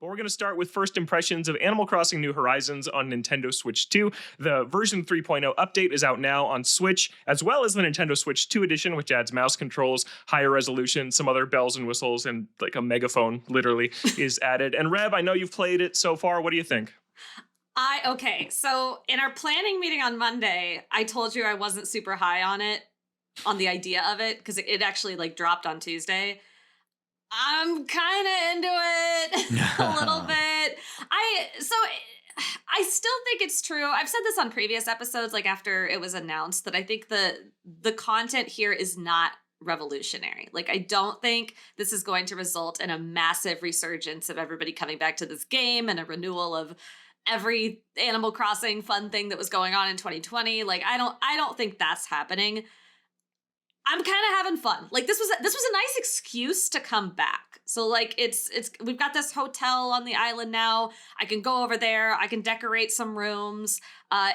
Well, we're going to start with first impressions of Animal Crossing New Horizons on Nintendo Switch 2. The version 3.0 update is out now on Switch, as well as the Nintendo Switch 2 edition, which adds mouse controls, higher resolution, some other bells and whistles, and like a megaphone, literally, is added. And Reb, I know you've played it so far. What do you think? Okay, so in our planning meeting on Monday, I told you I wasn't super high on it, on the idea of it, because it actually like dropped on Tuesday. I'm kind of into it a little bit. I still think it's true. I've said this on previous episodes, like after it was announced, that I think the content here is not revolutionary. Like, I don't think this is going to result in a massive resurgence of everybody coming back to this game and a renewal of every Animal Crossing fun thing that was going on in 2020. Like, I don't think that's happening. I'm kind of having fun. Like, this was a nice excuse to come back. So like it's we've got this hotel on the island now. I can go over there. I can decorate some rooms.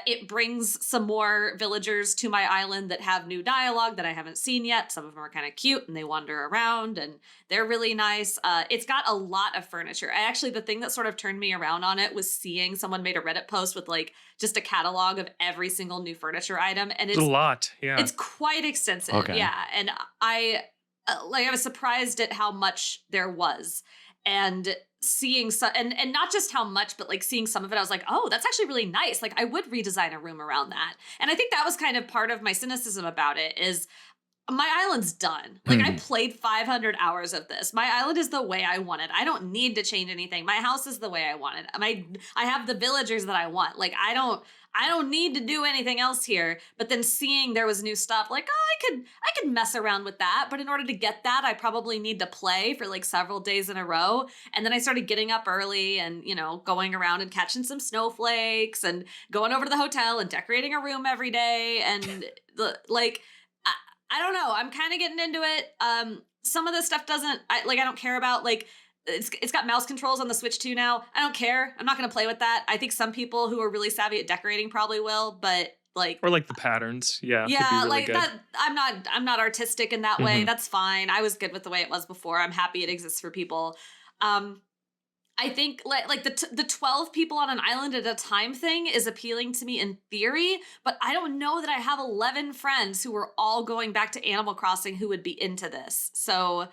It brings some more villagers to my island that have new dialogue that I haven't seen yet. Some of them are kind of cute and they wander around and they're really nice. It's got a lot of furniture. The thing that sort of turned me around on it was seeing someone made a Reddit post with like just a catalog of every single new furniture item. And it's a lot. Yeah. It's quite extensive. Okay. Yeah. And I was surprised at how much there was. And seeing and not just how much, but like seeing some of it, I was like, oh, that's actually really nice. Like, I would redesign a room around that. And I think that was kind of part of my cynicism about it is my island's done. Like, I played 500 hours of this. My island is the way I want it. I don't need to change anything. My house is the way I want it. I have the villagers that I want. Like, I don't need to do anything else here. But then seeing there was new stuff, like, oh, I could mess around with that. But in order to get that, I probably need to play for like several days in a row. And then I started getting up early and, going around and catching some snowflakes and going over to the hotel and decorating a room every day. And I don't know. I'm kind of getting into it. Some of this stuff I don't care about. Like, it's got mouse controls on the Switch 2 now. I don't care. I'm not going to play with that. I think some people who are really savvy at decorating probably will, but or like the patterns. Yeah. Yeah. Really like good. That. I'm not artistic in that way. That's fine. I was good with the way it was before. I'm happy it exists for people. I think like the 12 people on an island at a time thing is appealing to me in theory, but I don't know that I have 11 friends who are all going back to Animal Crossing who would be into this. So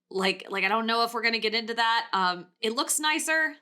like I don't know if we're going to get into that. It looks nicer.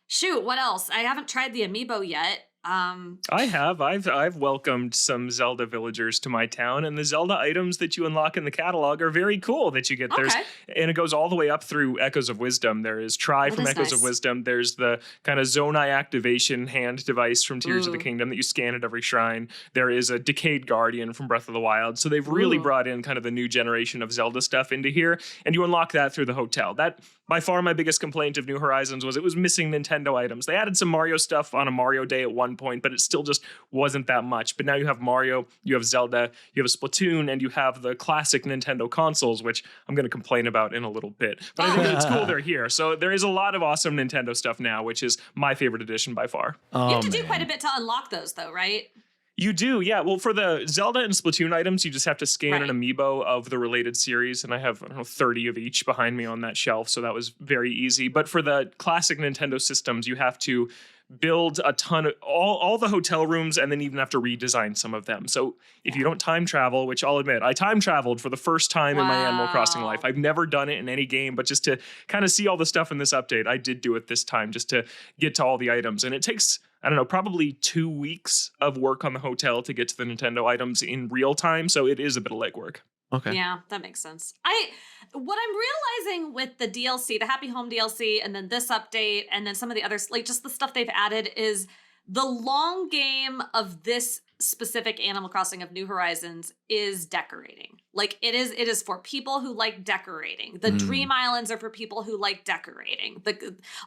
Shoot, what else? I haven't tried the amiibo yet. I have. I've welcomed some Zelda villagers to my town, and the Zelda items that you unlock in the catalog are very cool that you get. Okay. And it goes all the way up through Echoes of Wisdom. There is Tri from Echoes of Wisdom. There's the kind of Zonai activation hand device from Tears of the Kingdom that you scan at every shrine. There is a Decayed Guardian from Breath of the Wild. So they've really brought in kind of the new generation of Zelda stuff into here, and you unlock that through the hotel. That, by far, my biggest complaint of New Horizons was it was missing Nintendo items. They added some Mario stuff on a Mario Day at one point, but it still just wasn't that much. But now you have Mario, you have Zelda, you have a Splatoon, and you have the classic Nintendo consoles, which I'm going to complain about in a little bit. But I think it's cool they're here. So there is a lot of awesome Nintendo stuff now, which is my favorite edition by far. You have to do quite a bit to unlock those, though, right? You do, yeah. Well, for the Zelda and Splatoon items, you just have to scan an amiibo of the related series, and I have 30 of each behind me on that shelf, so that was very easy. But for the classic Nintendo systems, you have to build a ton of all the hotel rooms and then even have to redesign some of them. So if you don't time travel, which I'll admit, I time traveled for the first time in my Animal Crossing life. I've never done it in any game, but just to kind of see all the stuff in this update, I did do it this time just to get to all the items. And it takes, I don't know, probably 2 weeks of work on the hotel to get to the Nintendo items in real time. So it is a bit of legwork. Okay. Yeah, that makes sense. What I'm realizing with the DLC, the Happy Home DLC, and then this update, and then some of the others, like just the stuff they've added, is the long game of this specific Animal Crossing of New Horizons is decorating. Like it is for people who like decorating. The Dream Islands are for people who like decorating.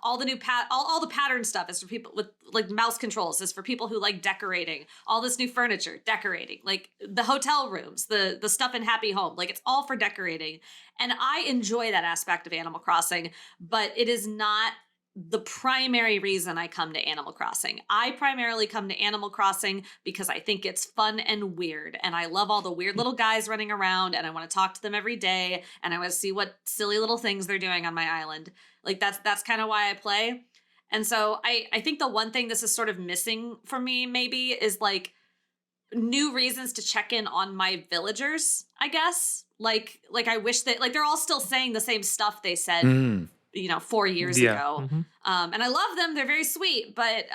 All the new all the pattern stuff is for people with like mouse controls is for people who like decorating. All this new furniture, decorating. Like the hotel rooms, the stuff in Happy Home, like it's all for decorating. And I enjoy that aspect of Animal Crossing, but it is not the primary reason I come to Animal Crossing. I primarily come to Animal Crossing because I think it's fun and weird. And I love all the weird little guys running around and I want to talk to them every day. And I want to see what silly little things they're doing on my island. Like that's kind of why I play. And so I think the one thing this is sort of missing for me maybe is like new reasons to check in on my villagers, I guess. Like I wish that like they're all still saying the same stuff they said 4 years ago. And I love them. They're very sweet, but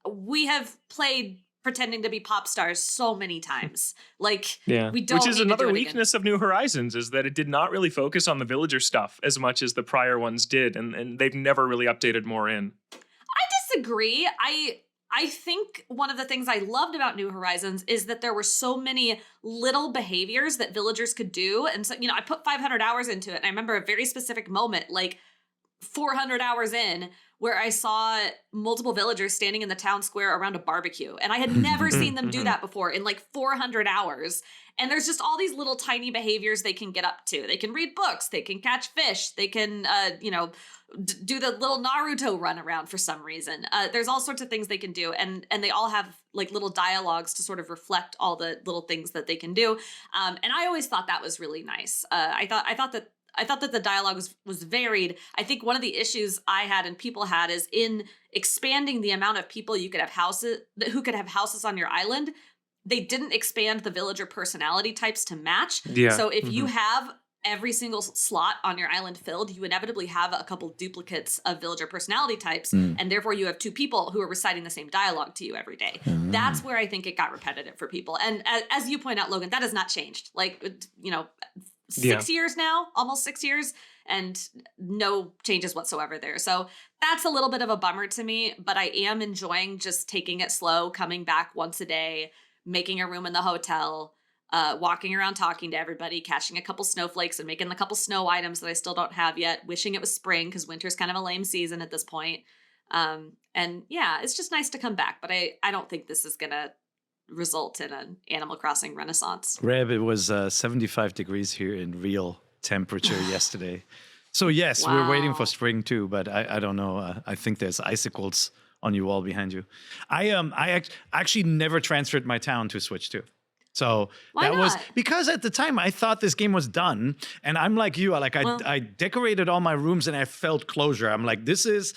we have played pretending to be pop stars so many times. Like we don't. Which is need another to do weakness of New Horizons, is that it did not really focus on the villager stuff as much as the prior ones did, and they've never really updated more in. I disagree. I think one of the things I loved about New Horizons is that there were so many little behaviors that villagers could do. And so, I put 500 hours into it. And I remember a very specific moment, like 400 hours in, where I saw multiple villagers standing in the town square around a barbecue. And I had never seen them do that before in like 400 hours. And there's just all these little tiny behaviors they can get up to. They can read books. They can catch fish. They can, do the little Naruto run around for some reason. There's all sorts of things they can do. And they all have like little dialogues to sort of reflect all the little things that they can do. And I always thought that was really nice. I thought that the dialogue was varied. I think one of the issues I had and people had is in expanding the amount of people you could have who could have houses on your island. They didn't expand the villager personality types to match. Yeah. So if you have every single slot on your island filled, you inevitably have a couple duplicates of villager personality types, and therefore you have two people who are reciting the same dialogue to you every day. That's where I think it got repetitive for people. And as you point out, Logan, that has not changed. Like, 6 years now, almost 6 years, and no changes whatsoever there. So that's a little bit of a bummer to me, but I am enjoying just taking it slow, coming back once a day, making a room in the hotel, walking around talking to everybody, catching a couple snowflakes and making a couple snow items that I still don't have yet, wishing it was spring because winter's kind of a lame season at this point. And yeah, it's just nice to come back, but I don't think this is going to result in an Animal Crossing renaissance. Reb, it was 75 degrees here in real temperature yesterday. So yes, we're waiting for spring too, but I don't know. I think there's icicles on your wall behind you. I actually never transferred my town to Switch 2. So Why that not? was because at the time I thought this game was done, and I'm like you. I decorated all my rooms and I felt closure. I'm like, this is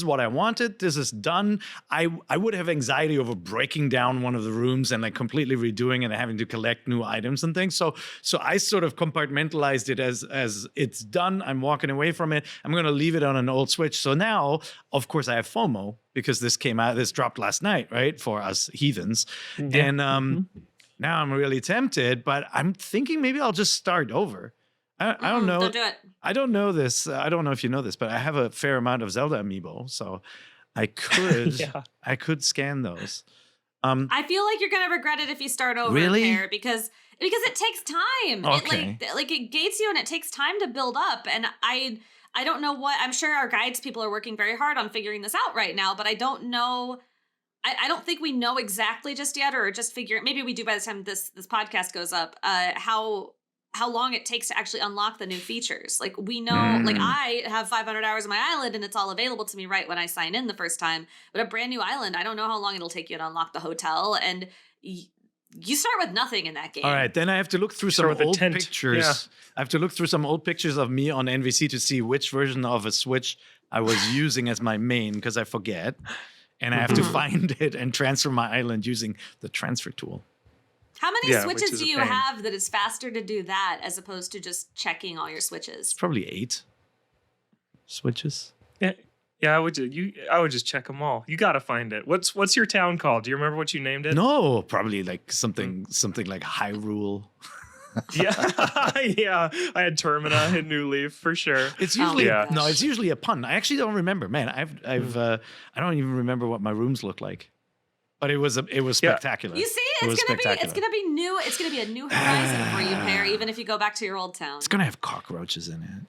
what I wanted. This is done. I would have anxiety over breaking down one of the rooms and like completely redoing it and having to collect new items and things. So I sort of compartmentalized it as it's done. I'm walking away from it. I'm going to leave it on an old Switch. So now, of course, I have FOMO because this dropped last night, right, for us heathens, and now I'm really tempted, but I'm thinking maybe I'll just start over. I don't know. Don't do it. I don't know this. I don't know if you know this, but I have a fair amount of Zelda amiibo, so I could I could scan those. I feel like you're gonna regret it if you start over, Really? Pear, because it takes time. Okay. It gates you and it takes time to build up. And I don't know I'm sure our guides people are working very hard on figuring this out right now, but I don't know. I don't think we know exactly just yet, or just figure. Maybe we do by the time this podcast goes up. How long it takes to actually unlock the new features. Like we know, like I have 500 hours on my island, and it's all available to me right when I sign in the first time. But a brand new island, I don't know how long it'll take you to unlock the hotel, and you start with nothing in that game. All right, then I have to look through some old pictures. Yeah. I have to look through some old pictures of me on NVC to see which version of a Switch I was using as my main, because I forget. And I have to find it and transfer my island using the transfer tool. How many switches do you have that it's faster to do that as opposed to just checking all your switches? It's probably 8 switches. Yeah, I would just check them all. You got to find it. What's your town called? Do you remember what you named it? No, probably like something like Hyrule. Yeah, I had Termina in New Leaf for sure. It's usually it's usually a pun. I actually don't remember. Man, I don't even remember what my rooms look like. But it was spectacular. You see, it's gonna be new. It's gonna be a new horizon for you, Pear. Even if you go back to your old town, it's gonna have cockroaches in it.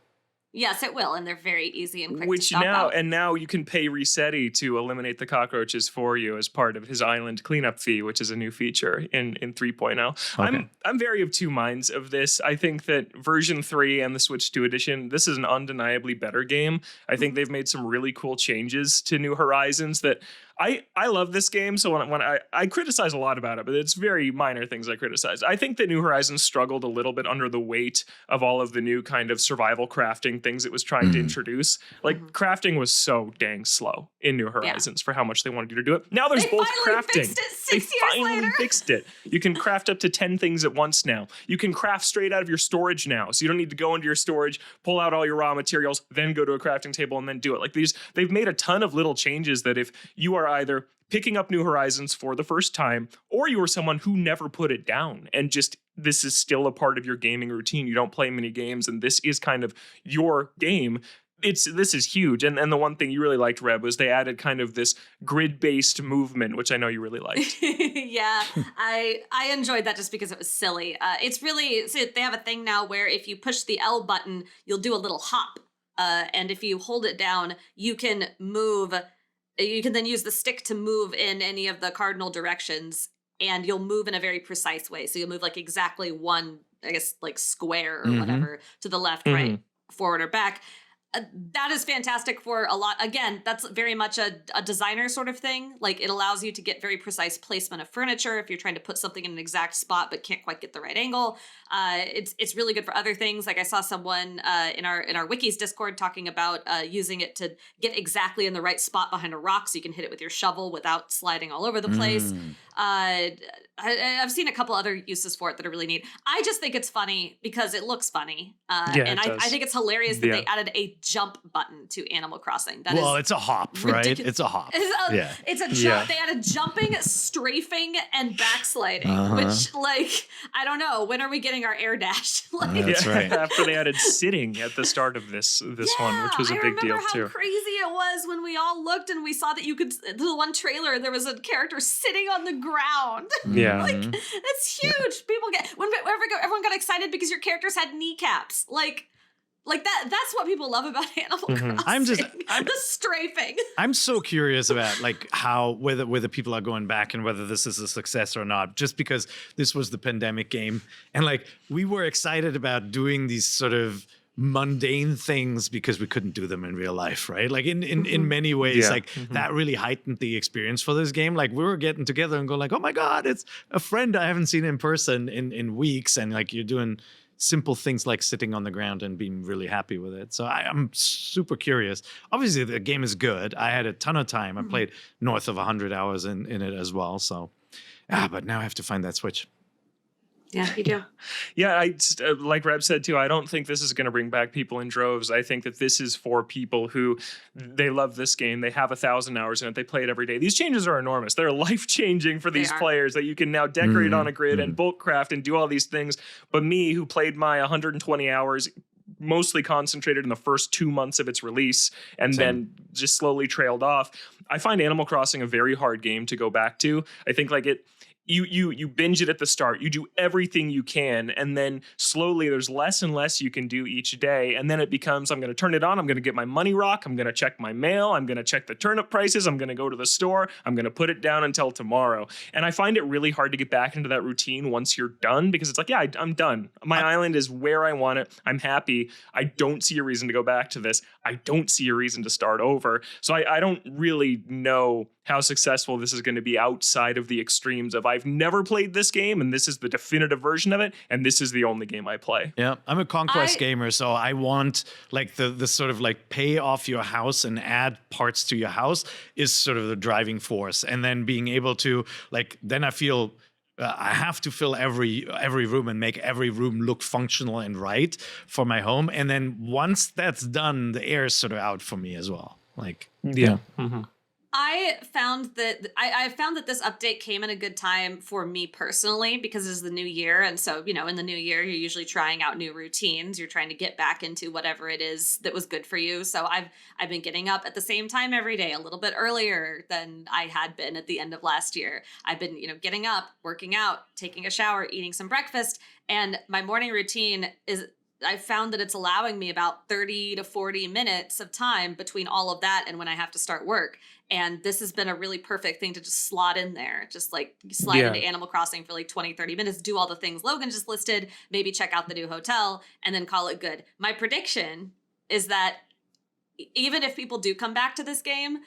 Yes, it will, and they're very easy and quick Which to stomp out. now you can pay Resetti to eliminate the cockroaches for you as part of his island cleanup fee, which is a new feature in 3.0. Okay. I'm very of two minds of this. I think that version 3 and the Switch 2 edition, this is an undeniably better game. I think they've made some really cool changes to New Horizons that I love this game. So when I criticize a lot about it, but it's very minor things I criticize. I think that New Horizons struggled a little bit under the weight of all of the new kind of survival crafting things it was trying to introduce. Like crafting was so dang slow in New Horizons for how much they wanted you to do it. Now there's They both finally crafting. fixed it 6 years later. Fixed it. You can craft up to 10 things at once now. You can craft straight out of your storage now. So you don't need to go into your storage, pull out all your raw materials, then go to a crafting table and then do it. Like they've made a ton of little changes that if you are either picking up New Horizons for the first time, or you are someone who never put it down and just this is still a part of your gaming routine. You don't play many games and this is kind of your game. This is huge. And the one thing you really liked, Reb, was they added kind of this grid-based movement, which I know you really liked. Yeah, I enjoyed that just because it was silly. It's really, so they have a thing now where if you push the L button, you'll do a little hop. And if you hold it down, you can move. You can then use the stick to move in any of the cardinal directions, and you'll move in a very precise way. So you'll move like exactly one, I guess, like square or whatever to the left, right, forward or back. That is fantastic for a lot. Again, that's very much a designer sort of thing. Like it allows you to get very precise placement of furniture if you're trying to put something in an exact spot but can't quite get the right angle. It's really good for other things. Like I saw someone in our Wikis Discord talking about using it to get exactly in the right spot behind a rock so you can hit it with your shovel without sliding all over the place. I've seen a couple other uses for it that are really neat. I just think it's funny because it looks funny. And I think it's hilarious that they added a jump button to Animal Crossing. It's a hop, right? It's a hop. It's a jump. They added jumping, strafing, and backsliding, which, like, I don't know. When are we getting our air dash? That's right. After they added sitting at the start of this one, which was a big deal too. I remember how crazy it was when we all looked and we saw that you could, the one trailer, there was a character sitting on the ground. Yeah. Like, it's huge. People everyone got excited because your characters had kneecaps. Like that's what people love about Animal Crossing. I'm the strafing. I'm so curious about like how whether people are going back and whether this is a success or not, just because this was the pandemic game and like we were excited about doing these sort of mundane things because we couldn't do them in real life, right? Like in many ways, that really heightened the experience for this game. Like we were getting together and going like, oh my God, it's a friend I haven't seen in person in weeks. And like you're doing simple things like sitting on the ground and being really happy with it. So I'm super curious. Obviously the game is good. I had a ton of time. I played north of 100 hours in it as well. So, but now I have to find that Switch. Yeah, you do. Yeah, I like Reb said too, I don't think this is going to bring back people in droves. I think that this is for people who they love this game. They have 1,000 hours in it. They play it every day. These changes are enormous. They're life-changing for these players that you can now decorate on a grid and bulk craft and do all these things. But me, who played my 120 hours mostly concentrated in the first 2 months of its release and then just slowly trailed off, I find Animal Crossing a very hard game to go back to. I think like you binge it at the start. You do everything you can, and then slowly there's less and less you can do each day. And then it becomes, I'm going to turn it on. I'm going to get my money rock. I'm going to check my mail. I'm going to check the turnip prices. I'm going to go to the store. I'm going to put it down until tomorrow. And I find it really hard to get back into that routine once you're done, because it's like, yeah, I'm done. My island is where I want it. I'm happy. I don't see a reason to go back to this. I don't see a reason to start over. So I don't really know how successful this is going to be outside of the extremes of I've never played this game and this is the definitive version of it and this is the only game I play. Yeah, I'm a conquest gamer, so I want like the sort of like pay off your house and add parts to your house is sort of the driving force, and then being able to like then I feel I have to fill every room and make every room look functional and right for my home, and then once that's done, the air is sort of out for me as well. Like I found that this update came in a good time for me personally because it's the new year. And so, you know, in the new year, you're usually trying out new routines. You're trying to get back into whatever it is that was good for you. So I've been getting up at the same time every day, a little bit earlier than I had been at the end of last year. I've been, getting up, working out, taking a shower, eating some breakfast. And my morning routine I found that it's allowing me about 30 to 40 minutes of time between all of that and when I have to start work. And this has been a really perfect thing to just slot in there. Just like slide into Animal Crossing for like 20, 30 minutes, do all the things Logan just listed, maybe check out the new hotel, and then call it good. My prediction is that even if people do come back to this game,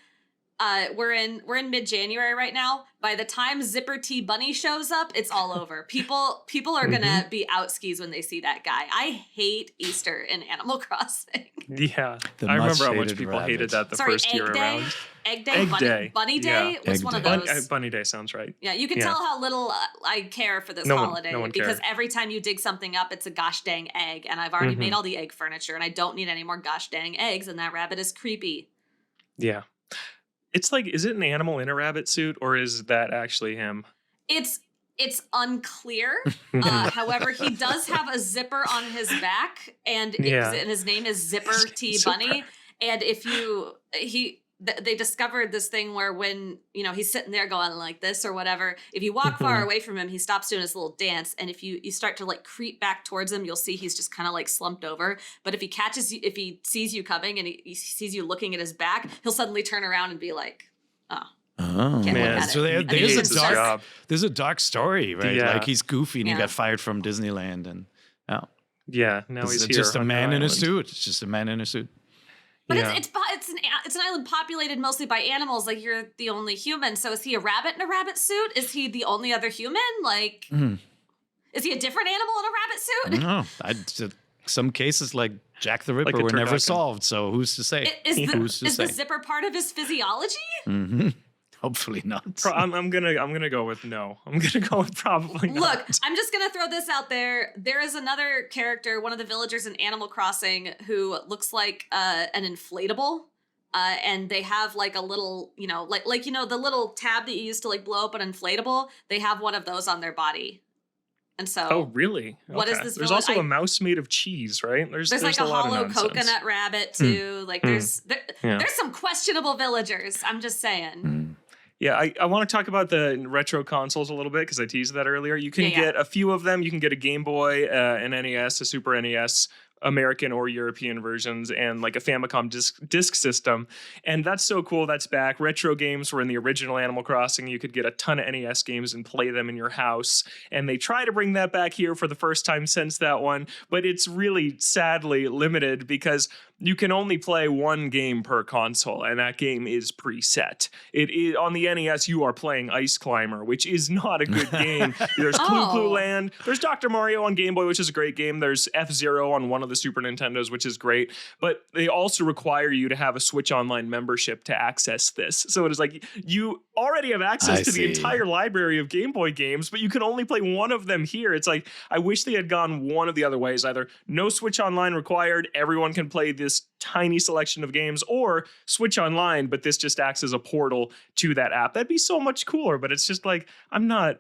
we're in mid-January right now. By the time Zipper T Bunny shows up, it's all over. People are gonna be out skis when they see that guy. I hate Easter in Animal Crossing. Yeah, The I remember much how much hated people rabbit. hated that the first Egg year Day? around. Egg Day, Egg Day. Bunny Day Yeah. was Egg one of Day. those. Bunny Day sounds right. Yeah, you can Yeah. tell how little I care for this No one- holiday no one because cared. every time you dig something up, it's a gosh dang egg, and I've already Mhm. made all the egg furniture, and I don't need any more gosh dang eggs, and that rabbit is creepy. Yeah. It's like, is it an animal in a rabbit suit, or is that actually him? It's unclear. However, he does have a zipper on his back, and Yeah. and his name is Zipper T Zipper. Bunny. And if they discovered this thing where when he's sitting there going like this or whatever, if you walk far away from him, he stops doing his little dance, and if you start to like creep back towards him, you'll see he's just kind of like slumped over. But if he sees you coming and he sees you looking at his back, he'll suddenly turn around and be like, oh. Oh, Can't look at so it. And there's he a hates his job. there's a dark story, right? Yeah. Like he's goofy and he Yeah. got fired from Disneyland, and Yeah, now he's it's here. just a on man your in a island. suit. It's just a man in a suit. But Yeah. it's an island populated mostly by animals. Like you're the only human. So is he a rabbit in a rabbit suit? Is he the only other human? Like, is he a different animal in a rabbit I suit? don't know. Some cases like Jack the Ripper Like a were never turducken. solved. So who's to say? Who's to Is the say? zipper part of his physiology? Hmm. Hopefully not. I'm gonna go with no. I'm gonna go with probably not. Look, I'm just gonna throw this out there. There is another character, one of the villagers in Animal Crossing, who looks like an inflatable. And they have like a little, like the little tab that you use to like blow up an inflatable. They have one of those on their body. And so Oh, really? What is Okay. this There's village- also a mouse made of cheese, right? there's like a lot of hollow nonsense. coconut rabbit too. Like there's Yeah. there's some questionable villagers. I'm just saying. Yeah, I want to talk about the retro consoles a little bit because I teased that earlier. You can Yeah, yeah. get a few of them. You can get a Game Boy, an NES, a Super NES, American or European versions, and like a Famicom disc system. And that's so cool. That's back. Retro games were in the original Animal Crossing. You could get a ton of NES games and play them in your house. And they try to bring that back here for the first time since that one. But it's really sadly limited because you can only play one game per console, and that game is preset. It is on the NES. You are playing Ice Climber, which is not a good game. There's Clue Clue Land. There's Dr. Mario on Game Boy, which is a great game. There's F-Zero on one of the Super Nintendos, which is great. But they also require you to have a Switch Online membership to access this. So it is like you already have access I to the see. entire library of Game Boy games, but you can only play one of them here. It's like I wish they had gone one of the other ways. Either no Switch Online required, everyone can play this tiny selection of games, or Switch Online, but this just acts as a portal to that app. That'd be so much cooler, but it's just like I'm not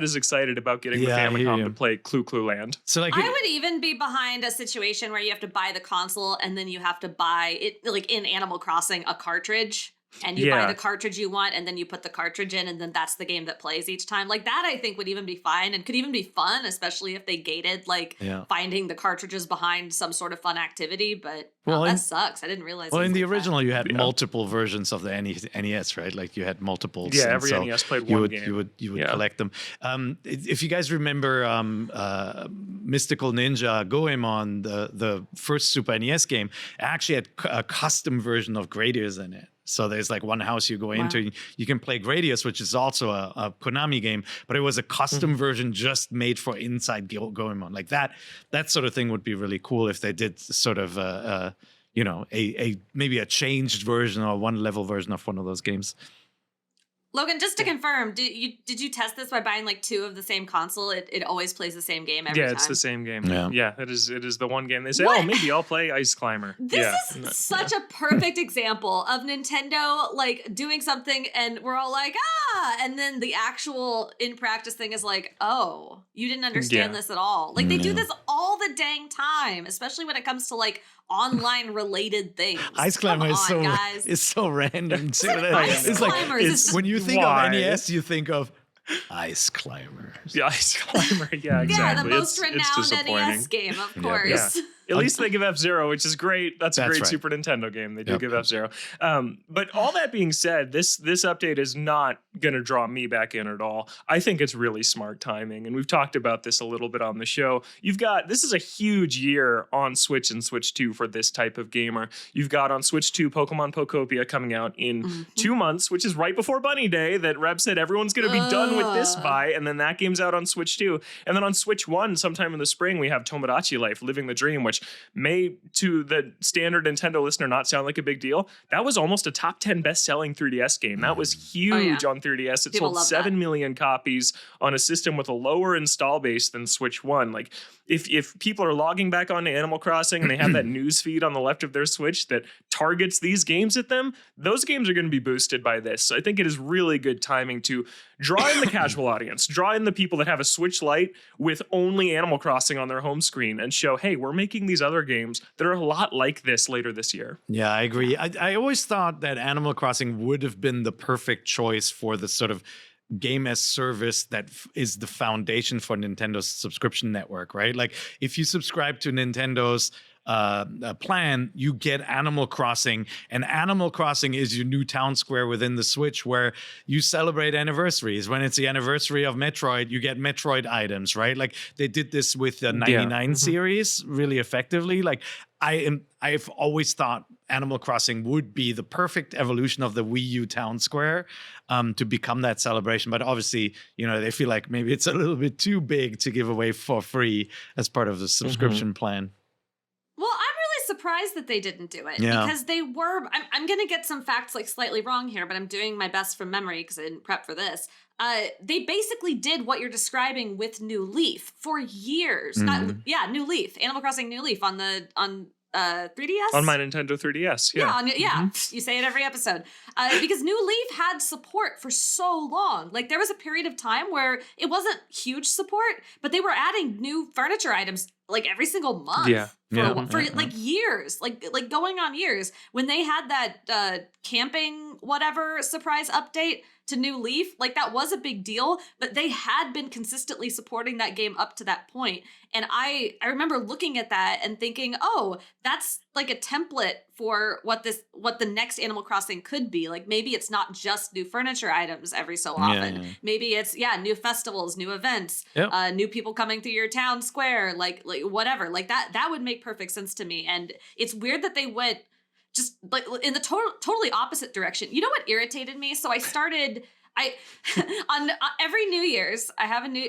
as excited about getting the Yeah, I hear Famicom you. to play Clue Clue Land. So like, I would even be behind a situation where you have to buy the console and then you have to buy it, like in Animal Crossing, a cartridge. And you buy Yeah. the cartridge you want, and then you put the cartridge in, and then that's the game that plays each time. Like that, I think would even be fine and could even be fun, especially if they gated like Yeah. finding the cartridges behind some sort of fun activity. But Well, that in- sucks. I didn't realize. well, it was in the like that. original, you had Yeah. multiple versions of the NES, right? Like you had multiples. Yeah, and every so NES played you one would, game. You would Yeah. collect them. If you guys remember Mystical Ninja Goemon, the first Super NES game, actually had a custom version of Gradius in it. So there's like one house you go into, you can play Gradius, which is also a Konami game, but it was a custom version just made for inside Goemon. Like that sort of thing would be really cool if they did sort of a maybe a changed version or one level version of one of those games. Logan, just to confirm, did you test this by buying like two of the same console? It always plays the same game every time. Yeah, it's the same game. Yeah. Yeah, it is the one game. They say, What? oh, maybe I'll play Ice Climber. This Yeah. is such a perfect example of Nintendo like doing something and we're all like, and then the actual in practice thing is like, oh, you didn't understand Yeah. this at all. Like they do Yeah. this all the dang time, especially when it comes to like online related things. Ice Climber Come on, guys. is so random too. Ice It's like Climbers is just- when you think Why? of NES, you think of Ice Climbers. Yeah, Ice Climber. Yeah, exactly. Yeah, the most It's renowned disappointing. NES game, of Yeah. course. At least they give F-Zero, which is great. That's a great right. Super Nintendo game. They do give F-Zero. But all that being said, this update is not going to draw me back in at all. I think it's really smart timing. And we've talked about this a little bit on the show. This is a huge year on Switch and Switch 2 for this type of gamer. You've got on Switch 2 Pokemon Pokopia coming out in 2 months, which is right before Bunny Day that Reb said everyone's going to be done with this by. And then that game's out on Switch 2. And then on Switch 1, sometime in the spring, we have Tomodachi Life, Living the Dream, which may, to the standard Nintendo listener, not sound like a big deal. That was almost a top 10 best-selling 3DS game. That was huge on 3DS. It sold 7 million copies on a system with a lower install base than Switch 1. Like, if people are logging back onto Animal Crossing and they have that news feed on the left of their Switch that targets these games at them, those games are going to be boosted by this. So I think it is really good timing to draw in the casual audience, draw in the people that have a Switch Lite with only Animal Crossing on their home screen and show, hey, we're making these other games that are a lot like this later this year. Yeah, I agree. I always thought that Animal Crossing would have been the perfect choice for the sort of game as service that is the foundation for Nintendo's subscription network, right? Like if you subscribe to Nintendo's plan, you get Animal Crossing, and Animal Crossing is your new town square within the Switch where you celebrate anniversaries. When it's the anniversary of Metroid, you get Metroid items, right? Like they did this with the 99 series really effectively. Like I've always thought Animal Crossing would be the perfect evolution of the Wii U town square to become that celebration. But obviously, they feel like maybe it's a little bit too big to give away for free as part of the subscription plan. Well, I'm really surprised that they didn't do it because they were. I'm going to get some facts like slightly wrong here, but I'm doing my best from memory because I didn't prep for this. They basically did what you're describing with New Leaf for years. New Leaf, Animal Crossing New Leaf on 3DS? On my Nintendo 3DS, You say it every episode. Because New Leaf had support for so long. Like, there was a period of time where it wasn't huge support, but they were adding new furniture items, like, every single month. For years. Like, going on years. When they had that camping whatever surprise update to New Leaf, like, that was a big deal, but they had been consistently supporting that game up to that point. And I remember looking at that and thinking, oh, that's like a template for what the next Animal Crossing could be. Like, maybe it's not just new furniture items every so often. Maybe it's new festivals, new events, new people coming through your town square, like whatever. Like that would make perfect sense to me. And it's weird that they went just like in the totally opposite direction. You know what irritated me? So I started on every New Year's,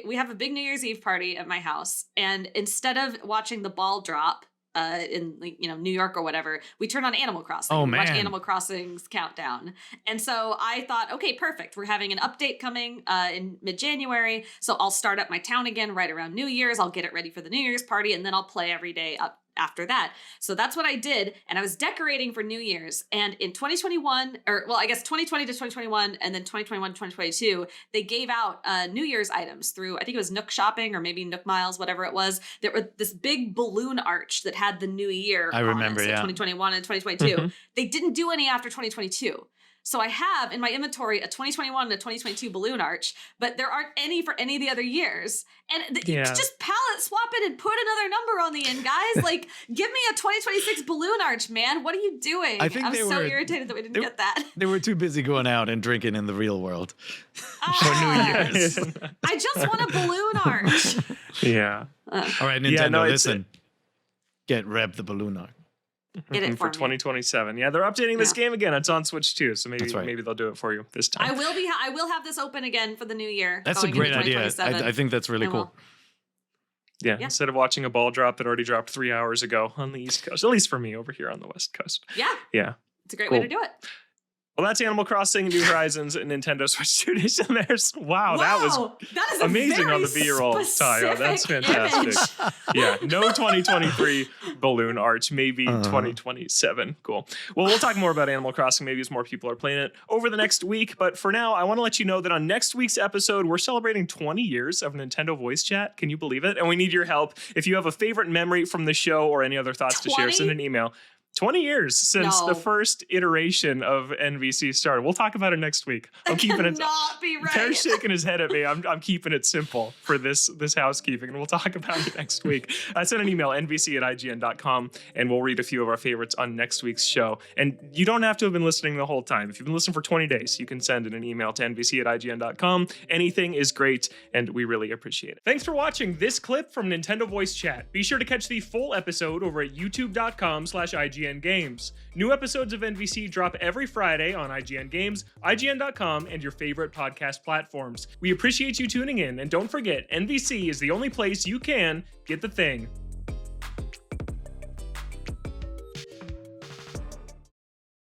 we have a big New Year's Eve party at my house, and instead of watching the ball drop in New York or whatever, we turn on Animal Crossing. Watch Animal Crossing's countdown. And so I thought, okay, perfect. We're having an update coming in mid-January, so I'll start up my town again right around New Year's. I'll get it ready for the New Year's party, and then I'll play every day up after that. So that's what I did. And I was decorating for New Year's. And in 2021, 2020 to 2021, and then 2021 to 2022, they gave out New Year's items through, I think it was Nook Shopping or maybe Nook Miles, whatever it was. There was this big balloon arch that had the new year. I remember, 2021 and 2022. They didn't do any after 2022. So I have in my inventory a 2021 and a 2022 balloon arch, but there aren't any for any of the other years. And just palette swap it and put another number on the end, guys. Like, give me a 2026 balloon arch, man. What are you doing? I'm so irritated that we didn't get that. They were too busy going out and drinking in the real world for New Year's. I just want a balloon arch. All right, Nintendo, listen. Get Reb the balloon arch. Get it for 2027. Yeah, they're updating this game again. It's on Switch too, so maybe they'll do it for you this time. I will have this open again for the new year. That's a great idea. I think that's really cool. Yeah, instead of watching a ball drop that already dropped 3 hours ago on the East Coast, at least for me over here on the West Coast. Yeah. It's a great way to do it. Well, that's Animal Crossing New Horizons and Nintendo Switch 2 Edition. That is amazing on the B-roll, Tayo. That's fantastic. No 2023 balloon arch, maybe 2027. Cool. Well, we'll talk more about Animal Crossing maybe as more people are playing it over the next week. But for now, I want to let you know that on next week's episode, we're celebrating 20 years of Nintendo Voice Chat. Can you believe it? And we need your help. If you have a favorite memory from the show or any other thoughts to share, send an email. 20 years since the first iteration of NVC started. We'll talk about it next week. I'm keeping it. Not be right. Pear's shaking his head at me. I'm keeping it simple for this housekeeping, and we'll talk about it next week. Send an email, nvc@ign.com, and we'll read a few of our favorites on next week's show. And you don't have to have been listening the whole time. If you've been listening for 20 days, you can send in an email to nvc@ign.com. Anything is great, and we really appreciate it. Thanks for watching this clip from Nintendo Voice Chat. Be sure to catch the full episode over at youtube.com/IGN Games. New episodes of NVC drop every Friday on IGN Games, IGN.com, and your favorite podcast platforms. We appreciate you tuning in, and don't forget, NVC is the only place you can get the thing